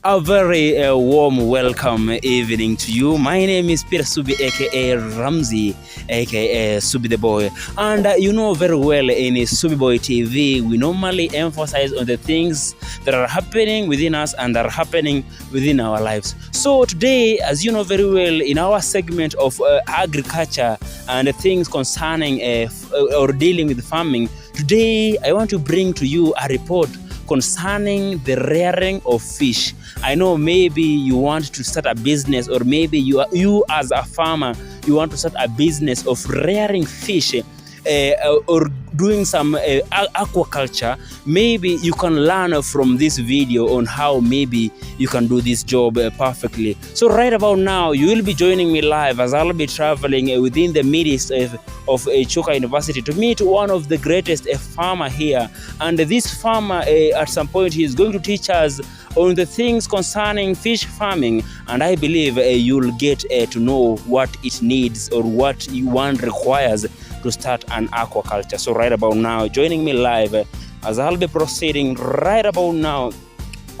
A very warm welcome evening to you. My name is Peter Subi aka Ramsey aka Subi the Boy, and you know very well in Subi Boy TV we normally emphasize on the things that are happening within us and are happening within our lives. So today, as you know very well, in our segment of agriculture and things concerning or dealing with farming, today I want to bring to you a report concerning the rearing of fish. I know maybe you want to start a business, or maybe you as a farmer, you want to start a business of rearing fish or doing some aquaculture. Maybe you can learn from this video on how maybe you can do this job perfectly. So right about now, you will be joining me live as I'll be traveling within the midst of Chuka University to meet one of the greatest farmer here. And this farmer, at some point, he is going to teach us on the things concerning fish farming, and I believe you'll get to know what it needs or what one requires to start an aquaculture. So right about now, joining me live as I'll be proceeding right about now.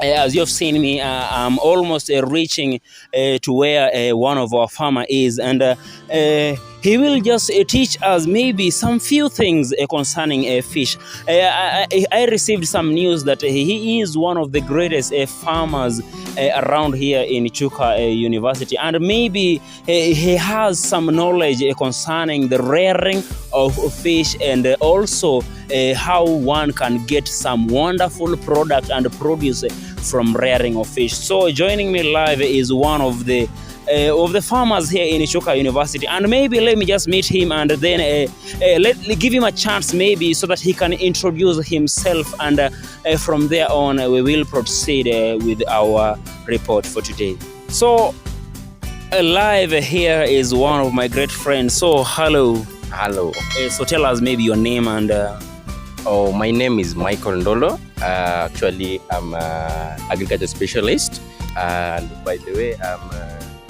As you've seen me, I'm almost reaching to where one of our farmer is, and he will just teach us maybe some few things concerning fish. I received some news that he is one of the greatest farmers around here in Chuka University, and maybe he has some knowledge concerning the rearing of fish, and also how one can get some wonderful product and produce from rearing of fish. So joining me live is one of the farmers here in Chuka University, and maybe let me just meet him, and then give him a chance maybe so that he can introduce himself, and from there on we will proceed with our report for today. So live here is one of my great friends. So hello. So tell us maybe your name and Oh, my name is Michael Ndolo. Actually, I'm an agriculture specialist. And by the way, I'm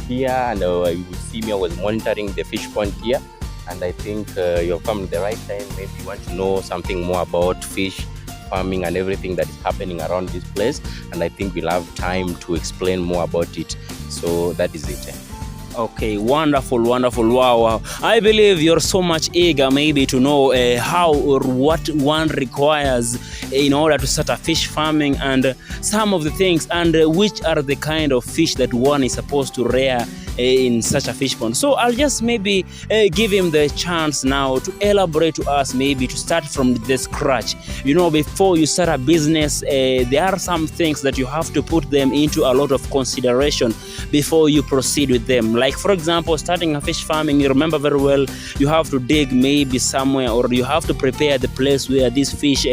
here, and you will see me. I was monitoring the fish pond here. And I think you've come at the right time. Maybe you want to know something more about fish farming and everything that is happening around this place. And I think we'll have time to explain more about it. So that is it. Okay, wonderful. Wow. I believe you're so much eager maybe to know how or what one requires in order to start a fish farming, and some of the things, and which are the kind of fish that one is supposed to rear in such a fish pond. So I'll just maybe give him the chance now to elaborate to us, maybe to start from the scratch. You know, before you start a business, there are some things that you have to put them into a lot of consideration before you proceed with them. Like for example, starting a fish farming, you remember very well, you have to dig maybe somewhere, or you have to prepare the place where these fish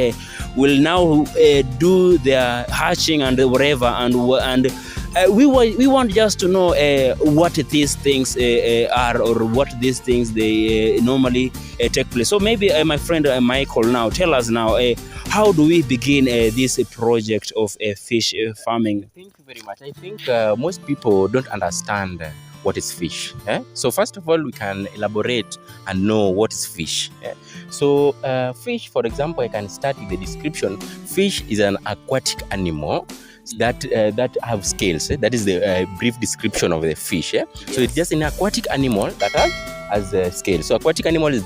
will now do their hatching and whatever, and we want just to know what these things are, or what these things they normally take place. So maybe my friend Michael, now tell us now, how do we begin this project of fish farming? Thank you very much. I think most people don't understand what is fish. So first of all, we can elaborate and know what is fish. So fish, for example, I can start with the description. Fish is an aquatic animal that have scales. That is the brief description of the fish. Yes. So it's just an aquatic animal that has scales. So aquatic animal is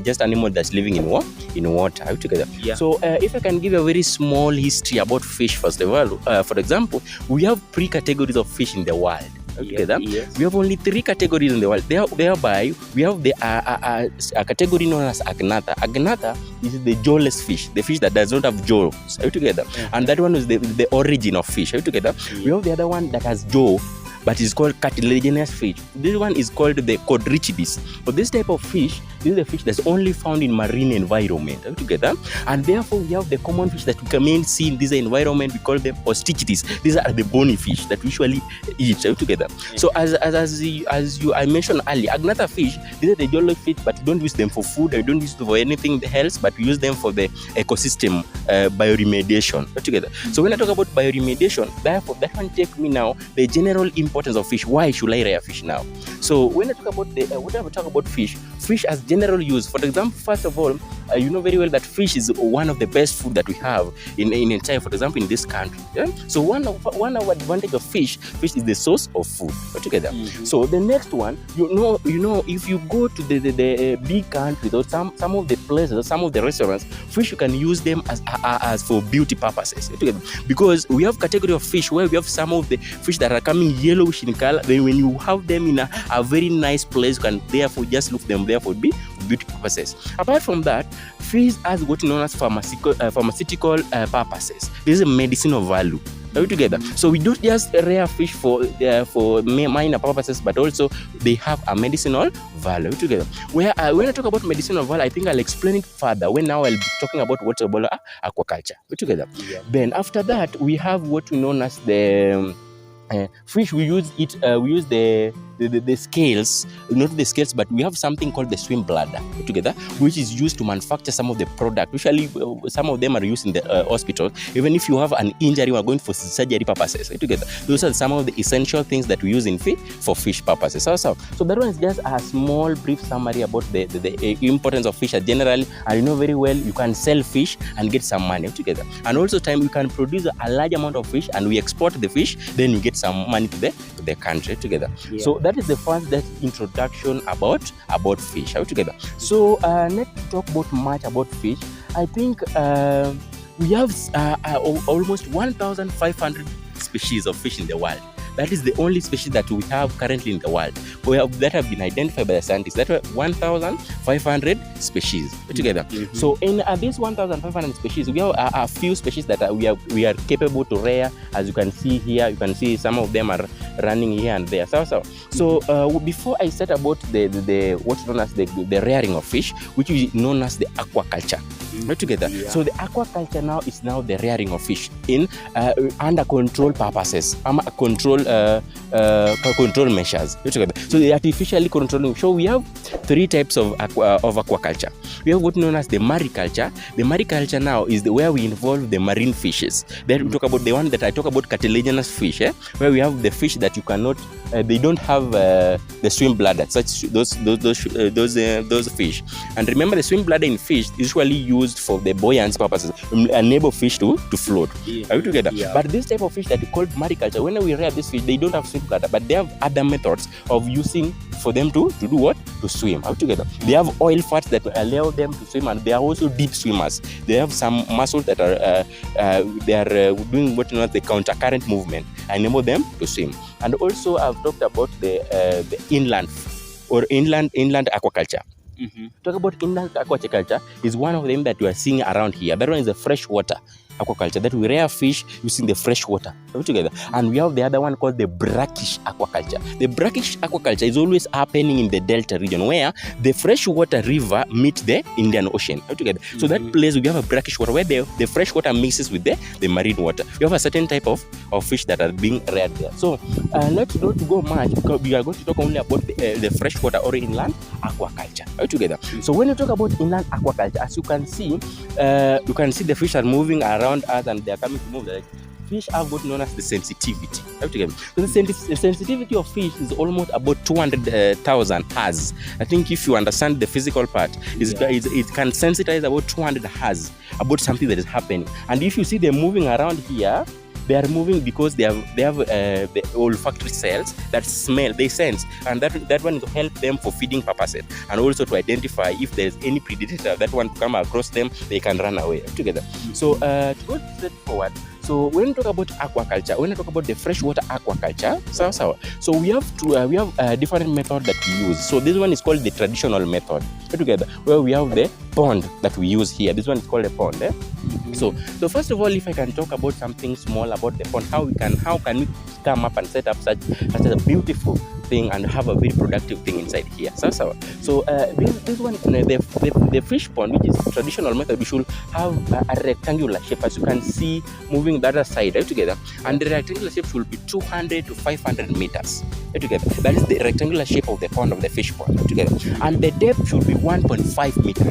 just animal that's living in water. Are you together? Yeah. So if I can give a very small history about fish, first of all, for example, we have 3 categories of fish in the world. Together. Yes. We have only 3 categories in the world. Thereby, we have a category known as Agnatha. Agnatha is the jawless fish, the fish that does not have jaws. Are you together? Okay. And that one is the origin of fish. Are you together? Yeah. We have the other one that has jaw, but it's called cartilaginous fish. This one is called the Codrichidis. But this type of fish, this is a fish that's only found in marine environment. Are you together? And therefore, we have the common fish that we can see in this environment. We call them Ostichitis. These are the bony fish that we usually eat. Are you together? Yeah. So I mentioned earlier, Agnatha fish, these are the jawless fish, but we don't use them for food. We don't use them for anything else, but we use them for the ecosystem bioremediation. Are you together? So when I talk about bioremediation, therefore, that one take me now the general importance of fish. Why should I rear fish now? So when I talk about fish as general use, for example, first of all, you know very well that fish is one of the best food that we have in entire, for example, in this country. Yeah? So one of advantage of fish is the source of food altogether. So the next one, you know, if you go to the big countries or some of the places or some of the restaurants, fish you can use them as for beauty purposes altogether, because we have category of fish where we have some of the fish that are coming yellowish in color. Then when you have them in a very nice place, you can therefore just look them there for beauty purposes. Apart from that, fish has what known as pharmaceutical purposes. This is a medicinal value. Are we together? So we don't just rear fish for minor purposes, but also they have a medicinal value. Are we together? When I talk about medicinal value, I think I'll explain it further when now I'll be talking about what's about aquaculture. Are we together? Yeah. Then after that, we have what we known as the fish. We use the scales, not the scales, but we have something called the swim bladder together, which is used to manufacture some of the product. Usually, some of them are used in the hospital. Even if you have an injury, we are going for surgery purposes together. Those are some of the essential things that we use in fish for fish purposes. So that one is just a small brief summary about the importance of fish generally. And you know very well, you can sell fish and get some money together. And also, you can produce a large amount of fish and we export the fish, then you get some money to the country together. Yeah. So that is the first introduction about fish together. So let's talk about much about fish. I think we have almost 1,500 species of fish in the world. That is the only species that we have currently in the world. That have been identified by the scientists. That were 1,500 species together. So in these 1,500 species, we have a few species that we are capable to rear. As you can see here, you can see some of them are running here and there. So before I said about the what's known as the rearing of fish, which is known as the aquaculture. Together. Yeah. So the aquaculture now is the rearing of fish in under control purposes, control measures. Together. So the artificially controlling. So we have three types of aquaculture. We have what known as the mariculture. The mariculture now is where we involve the marine fishes. Then we talk about the one that I talk about, cartilaginous fish, where we have the fish that you cannot. They don't have the swim bladder, such those fish. And remember, the swim bladder in fish is usually used for the buoyancy purposes, enable fish to float. Yeah. Are we together? Yeah. But this type of fish that we call mariculture, when we rear this fish, they don't have swim bladder, but they have other methods of using for them to do what? To swim. Are we together? They have oil fats that allow them to swim, and they are also deep swimmers. They have some muscles that are doing what you know the counter-current movement and enable them to swim. And also, I've talked about the inland aquaculture. Talk about inland aquaculture is one of them that we are seeing around here. That one is the freshwater aquaculture, that we rear fish using the fresh water. Are we together? And we have the other one called the brackish aquaculture. The brackish aquaculture is always happening in the Delta region, where the freshwater river meets the Indian Ocean. Are we together? So that place we have a brackish water where the fresh water mixes with the marine water. We have a certain type of fish that are being reared there. So let's not go much, because we are going to talk only about the freshwater or inland aquaculture. Are we together? So when you talk about inland aquaculture, as you can see the fish are moving around us and they are coming to move. Like fish have what known as the sensitivity. So the sensitivity of fish is almost about 200,000 Hz. I think if you understand the physical part, it can sensitize about 200 Hz about something that is happening. And if you see them moving around here, they are moving because they have the olfactory cells that smell, they sense, and that one will help them for feeding purposes, and also to identify if there is any predator that want to come across them, they can run away together. So to go straight forward, so when we talk about aquaculture, when we talk about the freshwater aquaculture, so we have different method that we use. So this one is called the traditional method together, where we have the pond that we use here. This one is called a pond. So first of all, if I can talk about something small about the pond, how can we come up and set up such a beautiful thing and have a very productive thing inside here. So this one, the fish pond, which is traditional method, we should have a rectangular shape, as you can see moving the other side together, and the rectangular shape should be 200 to 500 meters together. That is the rectangular shape of the pond, of the fish pond together, and the depth should be 1.5 meter.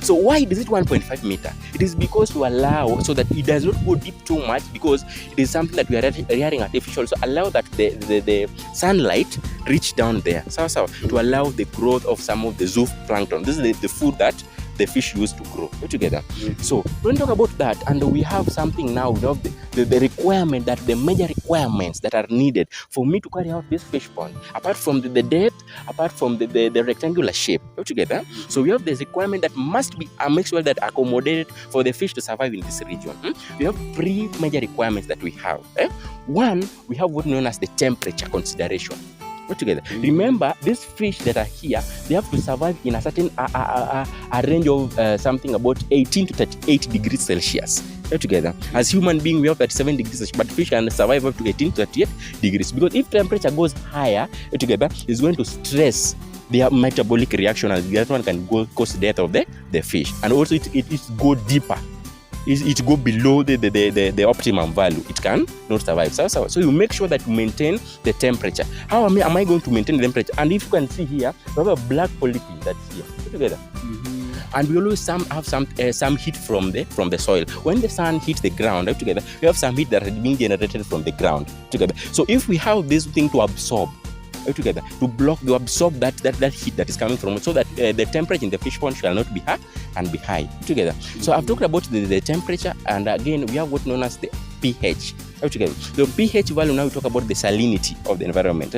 So why is it 1.5 meter? It is because to allow so that it does not go deep too much, because it is something that we are rearing artificial. So allow that the sunlight reach down there. To allow the growth of some of the zooplankton. This is the food that the fish used to grow. Are you together? So when we talk about that, and we have something now, we have the requirement, that the major requirements that are needed for me to carry out this fish pond, apart from the depth, apart from the rectangular shape. Are you together? So we have this requirement that must be make sure that accommodated for the fish to survive in this region. We have three major requirements that we have. One, we have what known as the temperature consideration. Together. Remember, these fish that are here, they have to survive in a certain a range of something about 18 to 38 degrees Celsius. Together. As human beings, we have 37 degrees Celsius, but fish can survive up to 18 to 38 degrees. Because if temperature goes higher, together, it's going to stress their metabolic reaction, and that one can cause death of the fish. And also, it go deeper. It go below the optimum value. It can not survive. So you make sure that you maintain the temperature. How am I going to maintain the temperature? And if you can see here, we have a black polypid that's here. Put together. And we always have some heat from the soil. When the sun hits the ground, together, we have some heat that is being generated from the ground. Together. So if we have this thing to absorb, together, to absorb that heat that is coming from it, so that the temperature in the fish pond shall not be high and be high together. So I've talked about the temperature, and again we have what known as the pH. Together. The pH value, now we talk about the salinity of the environment.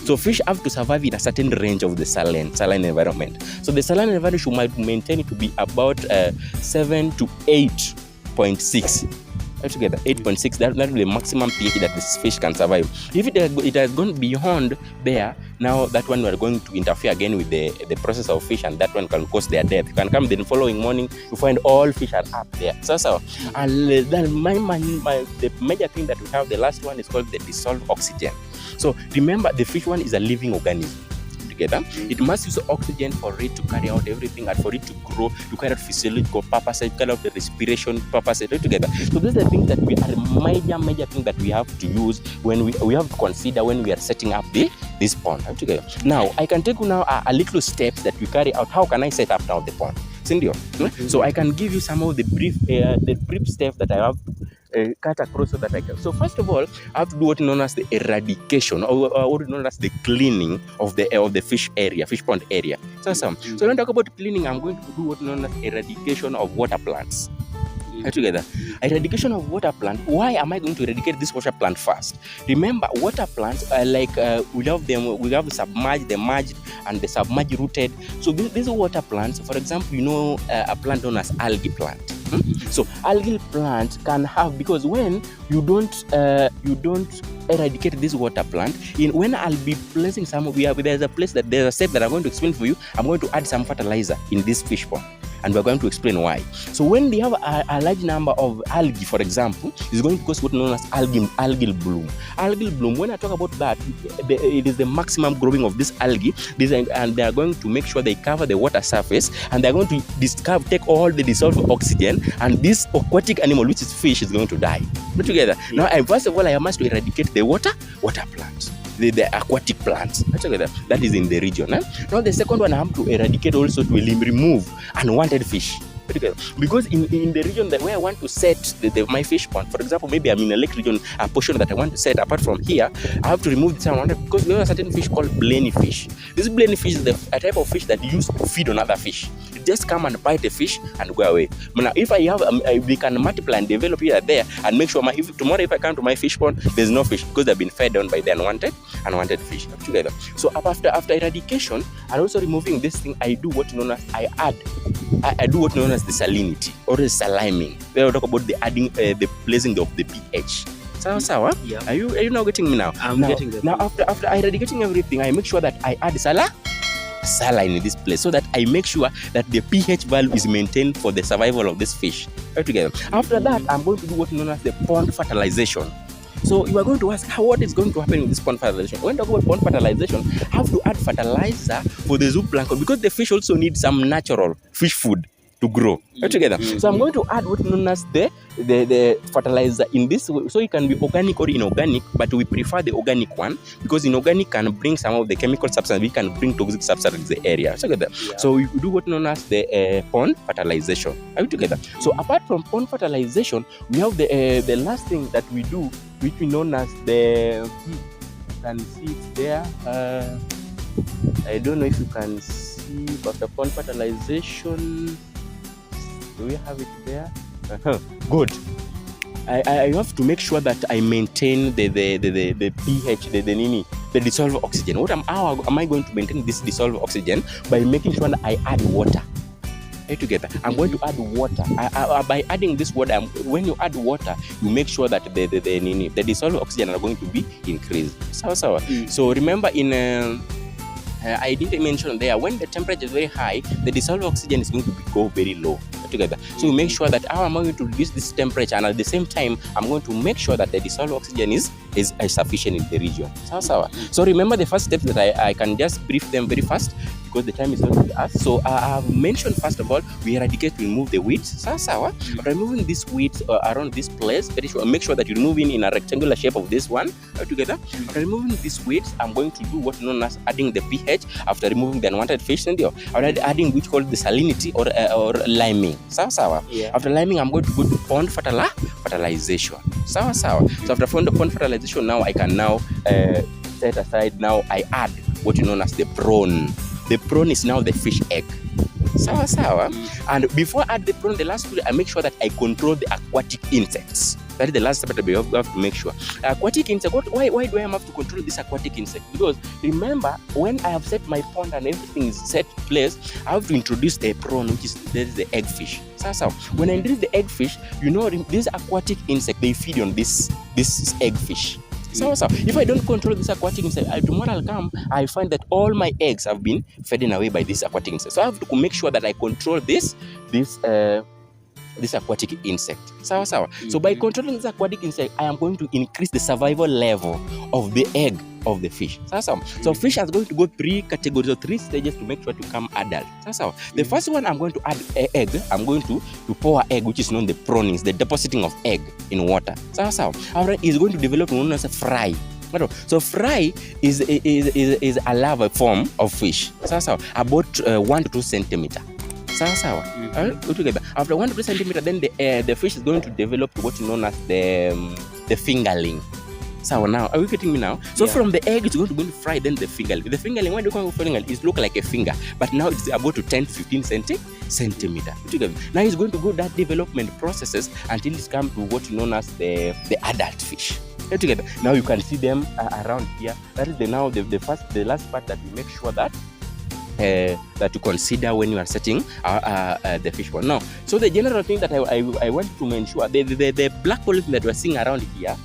So fish have to survive in a certain range of the saline environment. So the saline environment should maintain it to be about 7 to 8.6. Together, 8.6, that will be the maximum pH that this fish can survive. If it has gone beyond there, now that one we are going to interfere again with the process of fish, and that one can cause their death. You can come the following morning, you find all fish are up there. So and then the major thing that we have, the last one, is called the dissolved oxygen. So remember, the fish one is a living organism. Together, it must use oxygen for it to carry out everything, and for it to grow, to carry out physiological purposes, to carry out the respiration purposes together. So these are the things that we are major thing that we have to use when we have to consider when we are setting up this pond. Together. Now I can take you now a little steps that we carry out. How can I set up now the pond? So I can give you some of the brief steps that I have cut across so that I can. So first of all, I have to do what is known as the eradication, or what is known as the cleaning of the fish pond area. So when I talk about cleaning, I'm going to do what is known as eradication of water plants. Together, eradication of water plant. Why am I going to eradicate this water plant first? Remember, water plants are like we have them. We have submerged, the merged, and the submerged rooted. So these water plants, for example, a plant known as algae plant. So algae plant can have, because when you don't eradicate this water plant, when I'll be placing there's a step that I'm going to explain for you. I'm going to add some fertilizer in this fish pond, and we're going to explain why. So when they have a large number of algae, for example, it's going to cause what is known as algal bloom. Algal bloom, when I talk about that, it is the maximum growing of this algae, and they are going to make sure they cover the water surface, and they're going to take all the dissolved oxygen, and this aquatic animal, which is fish, is going to die. Put together. Now, first of all, I must eradicate the water plants. The aquatic plants that is in the region. Now the second one, I have to eradicate also, to remove unwanted fish. Because in the region where I want to set my fish pond, for example, maybe I'm in a lake region, a portion that I want to set apart from here, I have to remove this unwanted, because we have a certain fish called blenny fish. This blenny fish is a type of fish that used to feed on other fish. It just come and bite a fish and go away. Now, if I have, we can multiply and develop here there, and make sure tomorrow if I come to my fish pond, there's no fish, because they've been fed on by the unwanted fish together. So after eradication and also removing this thing, I do what known as I do what known as the salinity, or the saliming. Where we talk about the adding, the placing of the pH. Sawa? Yeah. Are you now getting me now? I'm getting that. Now after eradicating everything, I make sure that I add saline in this place, so that I make sure that the pH value is maintained for the survival of this fish. Together. After that, I'm going to do what is known as the pond fertilization. So you are going to ask, what is going to happen with this pond fertilization? When you talk about pond fertilization, I have to add fertilizer for the zooplankton, because the fish also need some natural fish food to grow. Together. So I'm going to add what is known as the fertilizer in this way. So it can be organic or inorganic, but we prefer the organic one, because inorganic can bring some of the chemical substances, we can bring toxic substances in the area. Together. Yeah. So we do what is known as the pond fertilization. Are we together? So apart from pond fertilization, we have the last thing that we do, which we known as the you can see it there. I don't know if you can see, but the pond fertilization, Do we have it there? Good. I have to make sure that I maintain the pH, the dissolved oxygen. How am I going to maintain this dissolved oxygen? By making sure that I add water. Together, I'm going to add water. By adding this water, when you add water, you make sure that the dissolved oxygen are going to be increased. So remember I didn't mention there, when the temperature is very high, the dissolved oxygen is going to go very low together. So we make sure that how am I going to reduce this temperature, and at the same time, I'm going to make sure that the dissolved oxygen is sufficient in the region. So remember the first steps that I can just brief them very fast, because the time is not with us. So I've mentioned, first of all, we eradicate, we remove the weeds. After removing these weeds around this place, very sure, make sure that you remove in a rectangular shape of this one together. After removing these weeds, I'm going to do what known as adding the pH. After removing the unwanted fish, after adding which called the salinity or liming. After liming, I'm going to go to pond fertilization. So after pond fertilization, now I can now set aside. Now I add what you know as the prawn. The prawn is now the fish egg. And before I add the prawn, the last I make sure that I control the aquatic insects. That is the last step that we have to make sure. Aquatic insect. Why do I have to control this aquatic insect? Because remember, when I have set my pond and everything is set place, I have to introduce a prawn, which is the eggfish. When I introduce the eggfish, this aquatic insect, they feed on this eggfish. If I don't control this aquatic insect, tomorrow I'll come, I find that all my eggs have been fed away by this aquatic insect. So I have to make sure that I control this aquatic insect. So by controlling this aquatic insect, I am going to increase the survival level of the egg of the fish. So fish is going to go 3 categories or 3 stages to make sure to become adult. The first one, I'm going to add egg. I'm going to pour egg, which is known the prawning, the depositing of egg in water. After is going to develop known as a fry. So fry is a larva form of fish. About 1 to 2 centimeter. Together. After 1 to 2 centimeter, then the fish is going to develop what is known as the fingerling. So now, are you getting me now? So from the egg, it's going to fry, then the fingerling. The fingerling, why do you call it fingerling? It looks like a finger, but now it's about to 10 to 15 centimeter. Now it's going to go that development processes until it's come to what is known as the adult fish. Together. Now you can see them around here. That is the last part that we make sure that you consider when you are setting the fish pond. Now, so the general thing that I want to ensure, the black polythene that we are seeing around here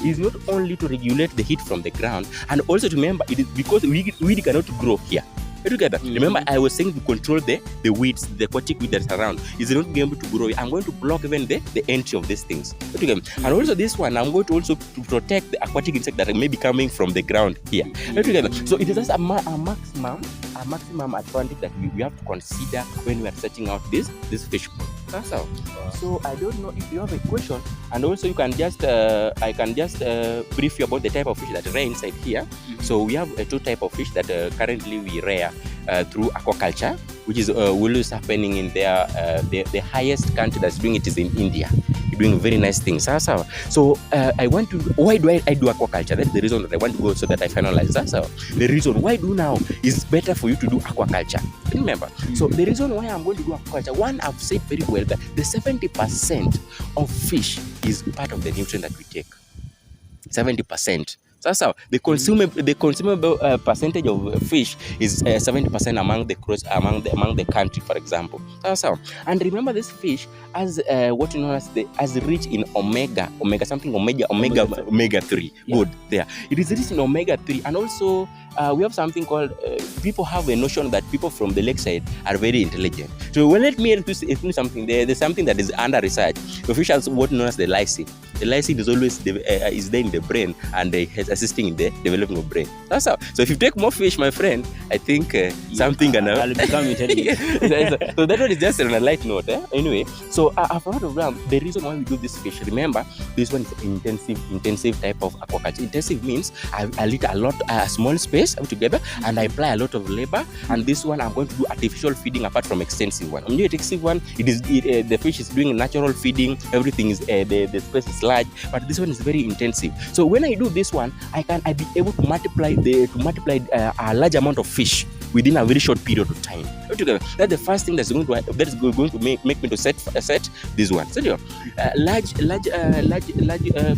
is not only to regulate the heat from the ground, and also to remember it is because weed cannot grow here. Together. Remember, I was saying to control the weeds, the aquatic weed that's around. Is not being able to grow. I'm going to block even the entry of these things. Together. And also this one, I'm going to also to protect the aquatic insect that may be coming from the ground here. Together. So it is just a maximum advantage that we have to consider when we are setting out this fish pond. That's how. So I don't know if you have a question, and also you can just I can just brief you about the type of fish that rear inside here. So we have 2 type of fish that currently we rear through aquaculture, which is always happening in the highest country that's doing it is in India. You're doing very nice things. So why do I do aquaculture? That's the reason that I want to go, so that I finalize. That's the reason why do now is better for you to do aquaculture. Remember, so the reason why I'm going to do aquaculture, one, I've said very well that the 70% of fish is part of the nutrient that we take. 70%. That's how the consumable percentage of fish is 70% among the country, for example. That's how. And remember, this fish has what you know as rich in omega 3. Good there. It is rich in omega 3, and also we have something called people have a notion that people from the lakeside are very intelligent. So let me explain something. There's something that is under research. The fish has what known as the lysine. The lysine is always is there in the brain, and is assisting in the development of brain. That's how. So if you take more fish, my friend, I think something gonna become intelligent. So that one is just on a light note. Anyway, so I've heard of the reason why we do this fish. Remember, this one is intensive type of aquaculture. Intensive means I lit a small space together, and I apply a lot of labor. And this one I'm going to do artificial feeding apart from extensive one. On the extensive one, the fish is doing natural feeding. Everything is the space is large, but this one is very intensive. So when I do this one, I be able to multiply a large amount of fish within a very short period of time. That's the first thing that's going to make me to set this one. So, large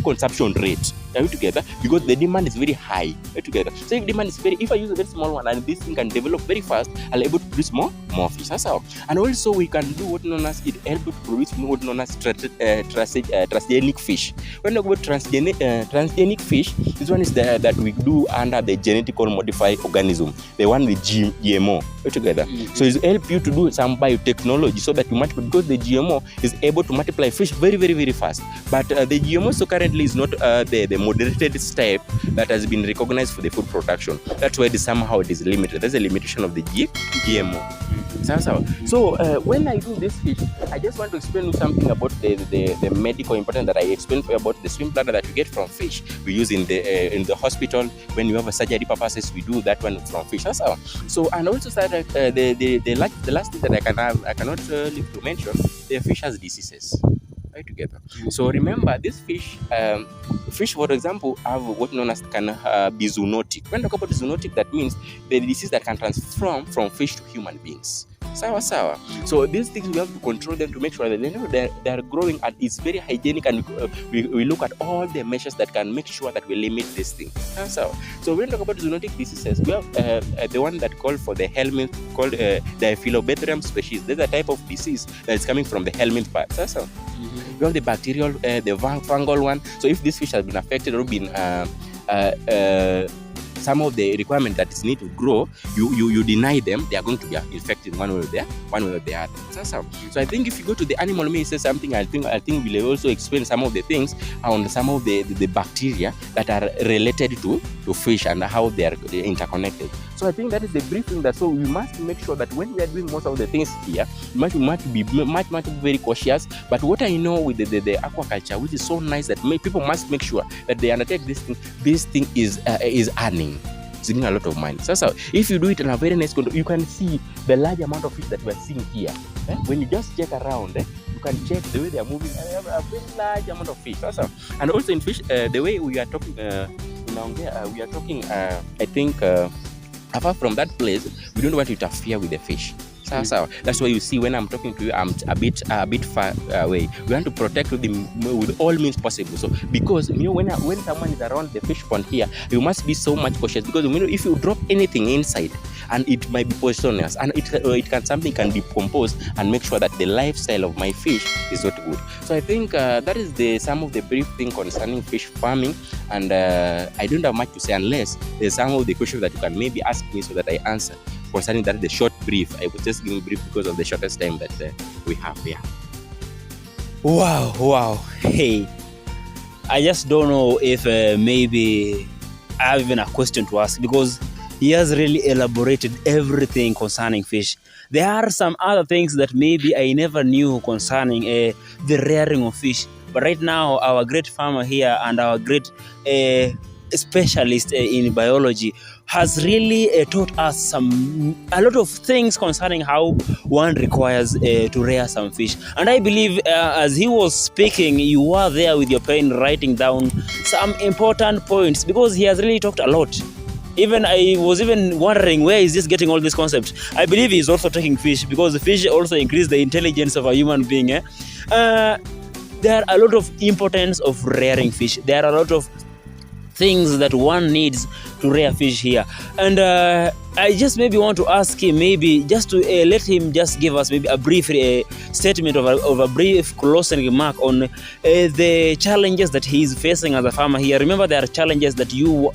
consumption rate. Are we together? Because the demand is very high. Are we together? So if I use a very small one and this thing can develop very fast, I'll able to produce more fish. That's how. And also we can do what known as what known as transgenic fish. When we talk about transgenic fish, this one is that we do under the genetically modified organism, the one with GMO. Are we together? Mm-hmm. So it help you to do some biotechnology so that you multiply, because the GMO is able to multiply fish very, very, very fast. But the GMO so currently is not the moderated step that has been recognized for the food production. That's why somehow it is limited. There's a limitation of the GMO. So when I do this fish, I just want to explain something about the medical importance that I explained about the swim bladder that you get from fish. We use in the hospital when you have a surgery purposes. We do that one from fish. That's how. So and also the last thing that I cannot leave to mention, the fish has diseases. Together. So remember, this fish, for example, have what known as can be zoonotic. When we talk about zoonotic, that means the disease that can transform from fish to human beings. Sawa. So these things we have to control them to make sure that they are growing and it's very hygienic, and we look at all the measures that can make sure that we limit this thing. Sawa. So when we talk about zoonotic diseases, we have the one that called for the helminth, called Diphyllobathrium species. There's a type of disease that is coming from the helminth part. Sawa. Mm-hmm. We have the bacterial, the fungal one. So if this fish has been affected or been some of the requirements that is need to grow, you deny them, they are going to be infected one way or the other. So I think if you go to the animal may say something, I think we'll also explain some of the things on some of the bacteria that are related to fish and how they are interconnected. So I think that is the briefing that, so we must make sure that when we are doing most of the things here, we must be very cautious. But what I know with the aquaculture, which is so nice, that people must make sure that they undertake this thing. This thing is earning. It's giving a lot of money. So if you do it in a very nice control, you can see the large amount of fish that we are seeing here. When you just check around, you can check the way they are moving. A very large amount of fish. And also in fish, the way we are talking, I think, apart from that place, we don't want to interfere with the fish. That's why you see when I'm talking to you, I'm a bit far away. We want to protect them with all means possible. So because when someone is around the fish pond here, you must be so much cautious, because if you drop anything inside, and it might be poisonous, and something can decompose and make sure that the lifestyle of my fish is not good. So I think that is some of the brief thing concerning fish farming, and I don't have much to say unless there's some of the questions that you can maybe ask me so that I answer. Concerning that, the short brief, I was just giving brief because of the shortest time that we have here. Wow. Hey, I just don't know if maybe I have even a question to ask, because he has really elaborated everything concerning fish. There are some other things that maybe I never knew concerning the rearing of fish. But right now, our great farmer here and our great specialist in biology has really taught us a lot of things concerning how one requires to rear some fish. And I believe as he was speaking, you were there with your pen writing down some important points, because he has really talked a lot. Even I was even wondering, where is this getting all these concepts? I believe he's also taking fish, because the fish also increase the intelligence of a human being. There are a lot of importance of rearing fish. There are a lot of things that one needs to rear fish here, and I just maybe want to ask him, maybe just to let him just give us maybe a brief statement of a brief closing remark on the challenges that he is facing as a farmer here. Remember, there are challenges that you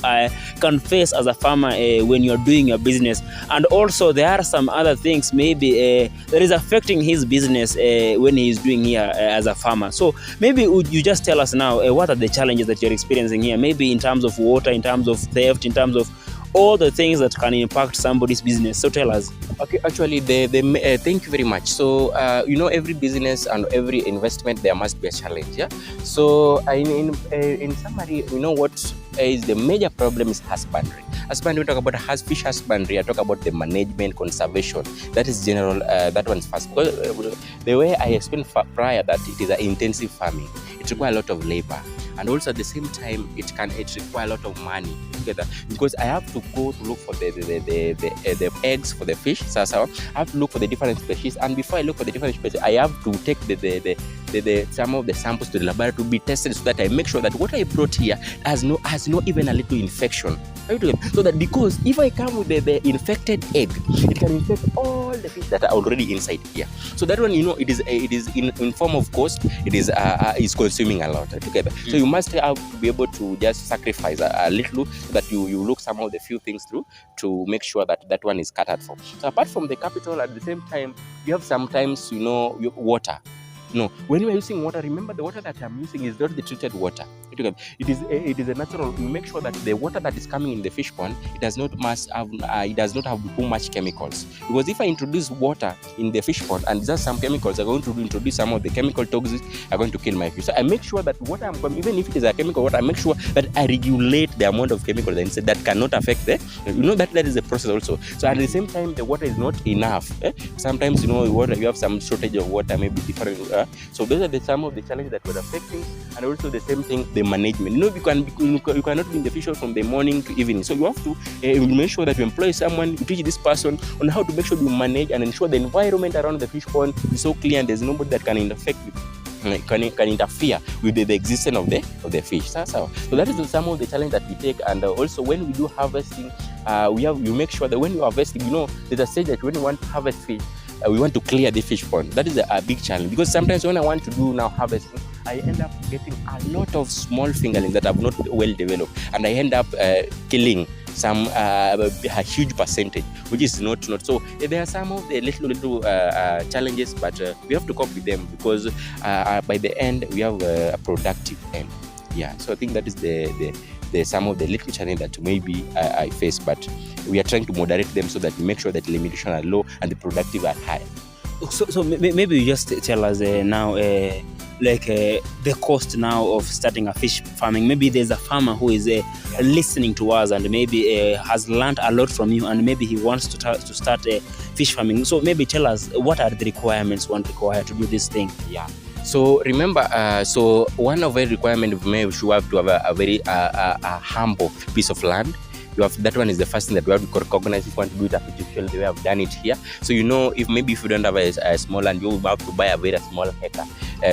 can face as a farmer when you are doing your business, and also there are some other things maybe that is affecting his business when he is doing here as a farmer. So maybe would you just tell us now what are the challenges that you're experiencing here, maybe in terms of water, in terms of theft, in terms of all the things that can impact somebody's business. So tell us. Okay, actually, thank you very much. So, every business and every investment, there must be a challenge. Yeah. So, in summary, what is the major problem is husbandry. Husbandry, we talk about fish husbandry. I talk about the management, conservation. That is general. That one's first. Because the way I explained prior that it is an intensive farming. It requires a lot of labor. and also at the same time it require a lot of money together, because I have to go to look for the eggs for the fish. So I have to look for the different species, and before I look for the different species, I have to take some of the samples to the laboratory to be tested, so that I make sure that what I brought here has no even a little infection. So that, because if I come with the infected egg, it can infect all the fish that are already inside here. So that one, it is in form of cost, it is consuming a lot together. So you must have to be able to just sacrifice a little, so that you look some of the few things through to make sure that one is catered for. So apart from the capital, at the same time, you have sometimes water. When you are using water, remember the water that I'm using is not the treated water. It is a natural. You make sure that the water that is coming in the fish pond, it does not have too much chemicals. Because if I introduce water in the fish pond and just some chemicals are going to introduce some of the chemical toxins are going to kill my fish. So I make sure that water I'm coming, even if it is a chemical water, I make sure that I regulate the amount of chemicals inside that cannot affect that is a process also. So at the same time, the water is not enough. Sometimes water, you have some shortage of water, maybe different. So those are some of the challenges that we're affecting, and also the same thing, the management. You cannot be in the fish from the morning to evening. So you have to make sure that you employ someone to teach this person on how to make sure you manage and ensure the environment around the fish pond is so clear and there's nobody that can can interfere with the existence of the fish. So that is some of the challenge that we take. And also when we do harvesting, you make sure that when you're harvesting, there's a stage that when you want to harvest fish, we want to clear the fish pond. That is a big challenge, because sometimes when I want to do now harvesting, I end up getting a lot of small fingerlings that are not well developed, and I end up killing a huge percentage, which is not. So there are some of the little challenges, but we have to cope with them, because by the end we have a productive end. Yeah, so I think that is the some of the little challenges that maybe I face, but we are trying to moderate them so that we make sure that the limitation are low and the productive are high. So maybe you just tell us now, the cost now of starting a fish farming. Maybe there's a farmer who is listening to us and maybe has learned a lot from you, and maybe he wants to start fish farming. So maybe tell us, what are the requirements one require to do this thing? Yeah. So remember, so one of the requirements we should have to have a very humble piece of land. That one is the first thing that we have to recognize if we want to do it artificially the way I've done it here. So if you don't have a small land, you will have to buy a very small acre,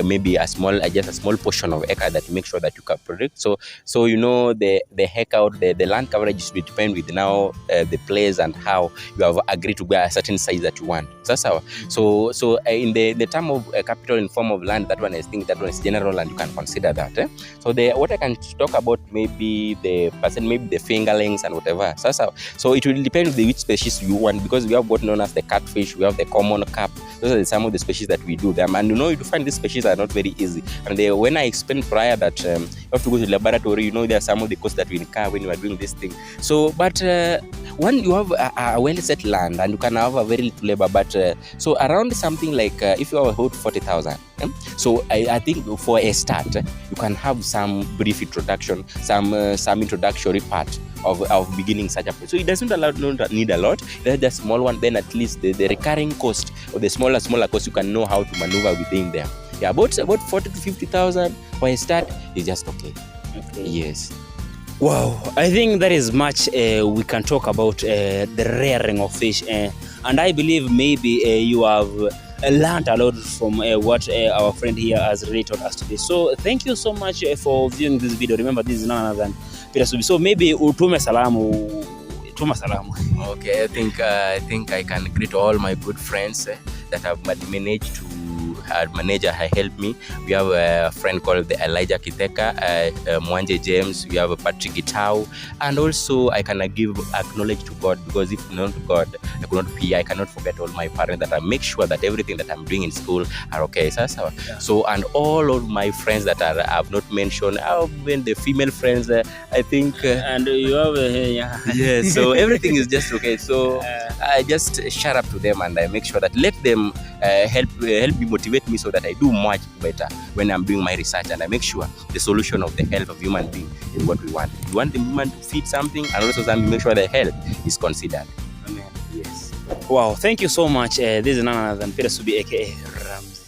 maybe just a small portion of acre that you make sure that you can protect. So the acre, the land coverage will depend with now the place and how you have agreed to buy a certain size that you want. That's how. So in the term of capital in form of land, that one I think that one is general and you can consider that. So what I can talk about, maybe the percent, maybe the fingerlings and whatever. So it will depend on which species you want, because we have what known as the catfish, we have the common carp. Those are some of the species that we do them, and you find these species are not very easy. And when I explained prior that you have to go to the laboratory, there are some of the costs that we incur when you are doing this thing. So but when you have a well set land and you can have a very little labor, but so around something like if you have about 40,000, so I think for a start you can have some brief introduction, some introductory part of beginning such a place. So it doesn't need a lot. There's a small one, then at least the recurring cost or the smaller cost you can know how to maneuver within them. Yeah, about 40 to 50,000 for a start is just okay. Yes. Wow, I think there is much we can talk about the rearing of fish, and I believe maybe you have learned a lot from what our friend here has really taught us today. So thank you so much for viewing this video. Remember, this is none other than Peter Subi. So maybe utume salamu. Okay, I think I can greet all my good friends that have managed to manager helped me. We have a friend called Elijah Kitheka, Mwanje James, we have Patrick Gitau, and also I can acknowledge to God, because if not God, I could not be. I cannot forget all my parents that I make sure that everything that I'm doing in school are okay. So and all of my friends that I have not mentioned, even the female friends, I think, and you have yes. So everything is just okay. So I just shout up to them and I make sure that let them help me motivate me so that I do much better when I'm doing my research, and I make sure the solution of the health of human being is what we want. We want the human to feed something, and also something make sure the health is considered. Amen. Yes. Wow, thank you so much. This is none other than Peter Subi, aka Ramzi.